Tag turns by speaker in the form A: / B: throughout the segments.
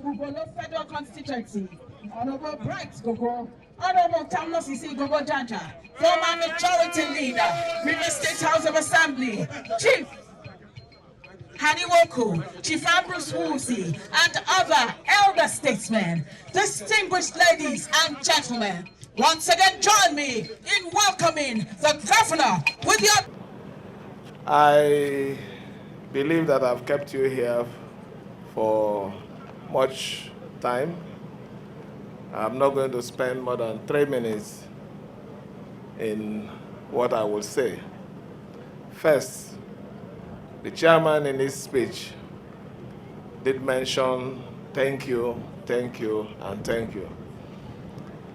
A: Bugolo Federal Constituency, Honorable Bright Gogo, Honorable Thomas Isi Gogo Jaja, former majority leader, River State House of Assembly, Chief Haniwoku, Chief Ambrose Woosi, and other elder statesmen, distinguished ladies and gentlemen, once again join me in welcoming the governor with your...
B: I believe that I've kept you here for much time. I'm not going to spend more than 3 minutes in what I will say. First, the chairman in his speech did mention thank you, and thank you.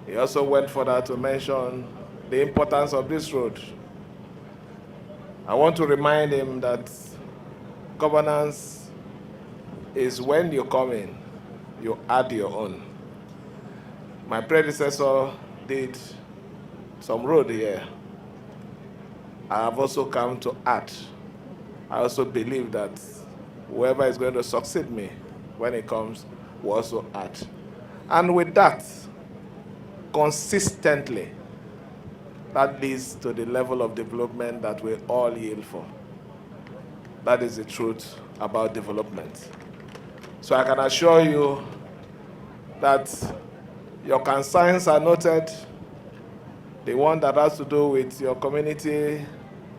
B: He also went further to mention the importance of this road. I want to remind him that governance is when you come in, you add your own. My predecessor did some road here. I have also come to add. I also believe that whoever is going to succeed me when it comes will also add. And with that, consistently, that leads to the level of development that we all yield for. That is the truth about development. So I can assure you that your concerns are noted. The one that has to do with your community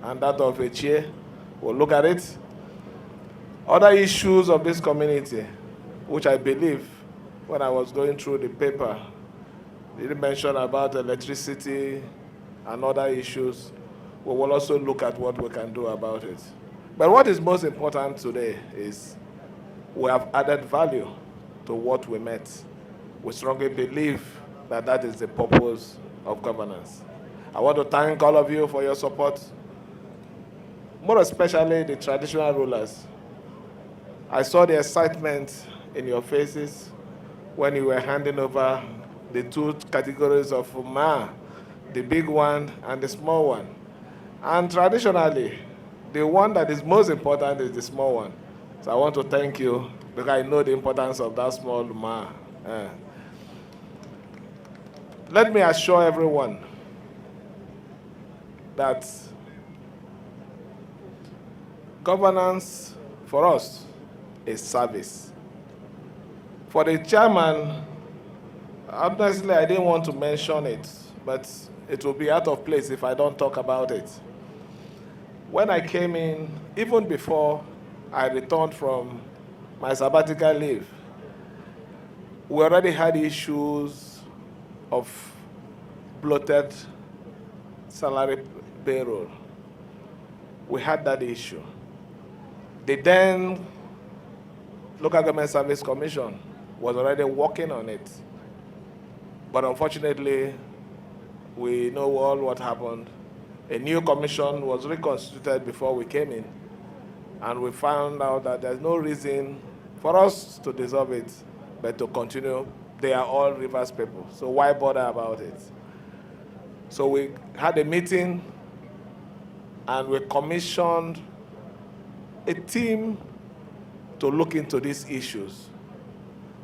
B: and that of Echie, we'll look at it. Other issues of this community, which I believe when I was going through the paper, did mention about electricity and other issues, we will also look at what we can do about it. But what is most important today is we have added value to what we met. We strongly believe that that is the purpose of governance. I want to thank all of you for your support, more especially the traditional rulers. I saw the excitement in your faces when you were handing over the two categories of Ma, the big one and the small one. And traditionally, the one that is most important is the small one. So I want to thank you because I know the importance of that small Ma. Let me assure everyone that governance for us is service. For the chairman, honestly, I didn't want to mention it, but it will be out of place if I don't talk about it. When I came in, even before I returned from my sabbatical leave, we already had issues of bloated salary payroll. We had that issue. The then Local Government Service Commission was already working on it. But unfortunately, we know all what happened. A new commission was reconstituted before we came in, and we found out that there's no reason for us to dissolve it, but to continue. They are all Rivers people, so why bother about it? So we had a meeting, and we commissioned a team to look into these issues.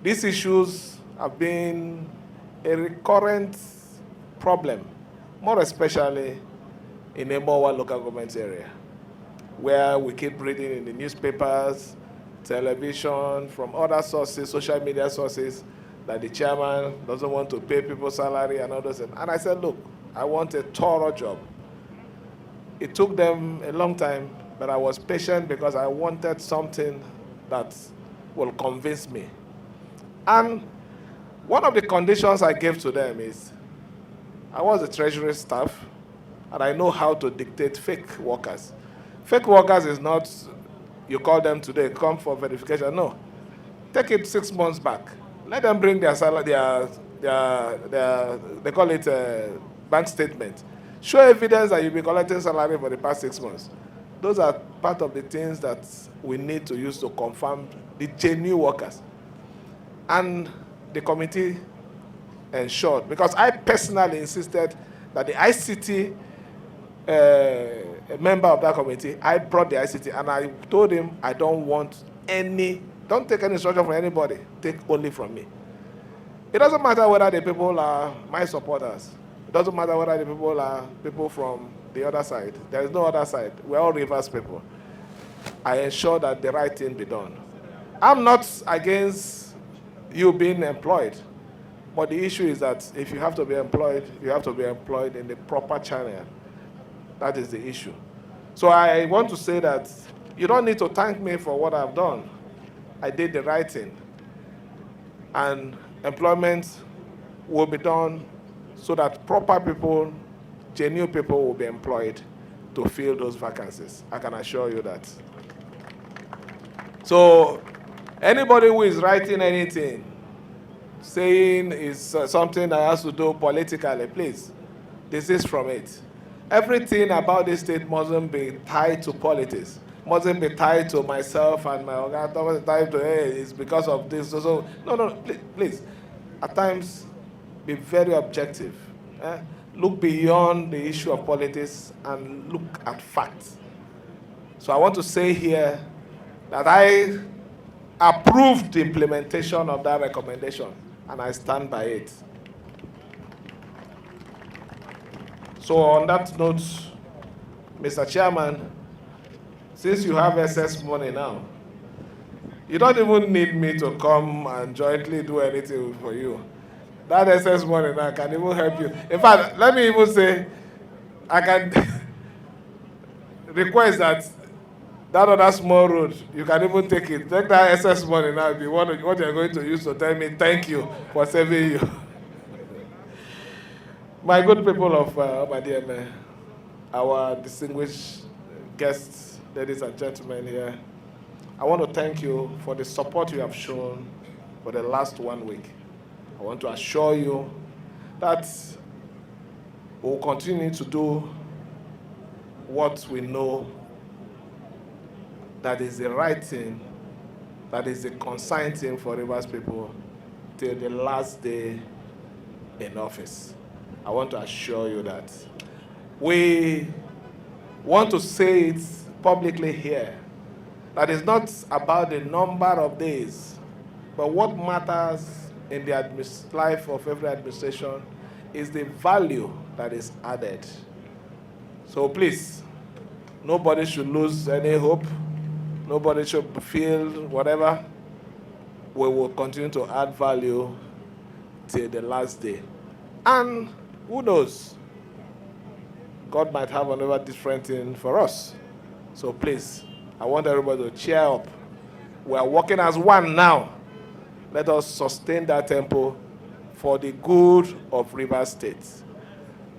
B: These issues have been a recurrent problem, more especially in the Emowa local government area, where we keep reading in the newspapers, television, from other sources, social media sources, that the chairman doesn't want to pay people salary and others. And I said, look, I want a thorough job. It took them a long time, but I was patient because I wanted something that will convince me. And one of the conditions I gave to them is, I was a treasury staff, and I know how to dictate fake workers. Fake workers is not, you call them today, come for verification. No. Take it 6 months back. Let them bring their salary, they call it a bank statement. Show evidence that you've been collecting salary for the past 6 months. Those are part of the things that we need to use to confirm the genuine workers. And the committee ensured, because I personally insisted that the ICT, a member of that committee, I brought the ICT and I told him I don't want any Don't take any instruction from anybody. Take only from me. It doesn't matter whether the people are my supporters. It doesn't matter whether the people are people from the other side. There is no other side. We're all Rivers people. I ensure that the right thing be done. I'm not against you being employed, but the issue is that if you have to be employed, you have to be employed in the proper channel. That is the issue. So I want to say that you don't need to thank me for what I've done. I did the right thing. And employment will be done so that proper people, genuine people will be employed to fill those vacancies. I can assure you that. So anybody who is writing anything, saying is something that has to do politically, please, desist from it. Everything about this state mustn't be tied to politics. Mustn't be tied to myself and my organization, tied to, hey, it's because of this. So, no, please. At times, be very objective. Look beyond the issue of politics and look at facts. So I want to say here that I approved the implementation of that recommendation, and I stand by it. So on that note, Mr. Chairman, since you have excess money now, you don't even need me to come and jointly do anything for you. That excess money now can even help you. In fact, let me even say, I can request that other small road, you can even take it. Take that excess money now, be what you're going to use to tell me thank you for saving you. My good people of Omademe, our distinguished guests, ladies and gentlemen here, I want to thank you for the support you have shown for the last 1 week. I want to assure you that we will continue to do what we know that is the right thing, that is the concerned thing for Rivers people till the last day in office. I want to assure you that we want to say it publicly here, that it's not about the number of days, but what matters in the life of every administration is the value that is added. So please, nobody should lose any hope. Nobody should feel whatever. We will continue to add value till the last day. And who knows? God might have another different thing for us. So please, I want everybody to cheer up. We are working as one now. Let us sustain that tempo for the good of Rivers State.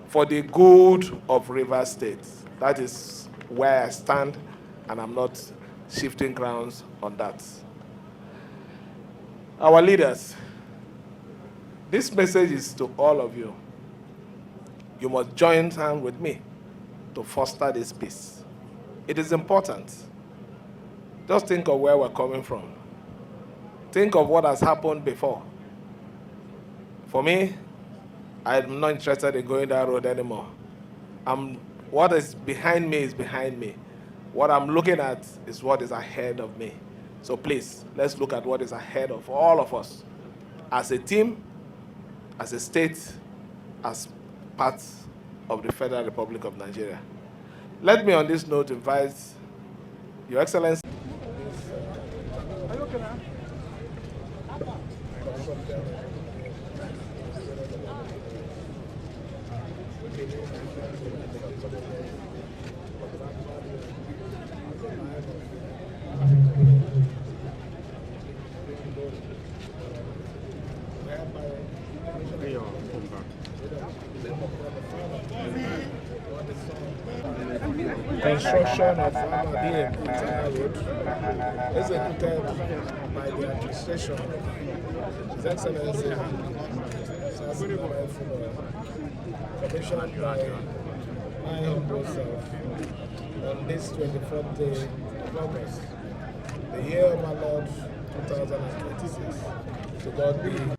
B: For the good of Rivers State. That is where I stand, and I'm not shifting grounds on that. Our leaders, this message is to all of you. You must join hands with me to foster this peace. It is important. Just think of where we're coming from. Think of what has happened before. For me, I'm not interested in going that road anymore. What is behind me is behind me. What I'm looking at is what is ahead of me. So please, let's look at what is ahead of all of us. As a team, as a state, as part of the Federal Republic of Nigeria. Let me on this note invite Your Excellency. Are you okay now? Construction of Omademe Road executed by the administration, His Excellency Siminalayi, commissioned by my humble self on this 24th day of August, the year of our Lord 2026. To God be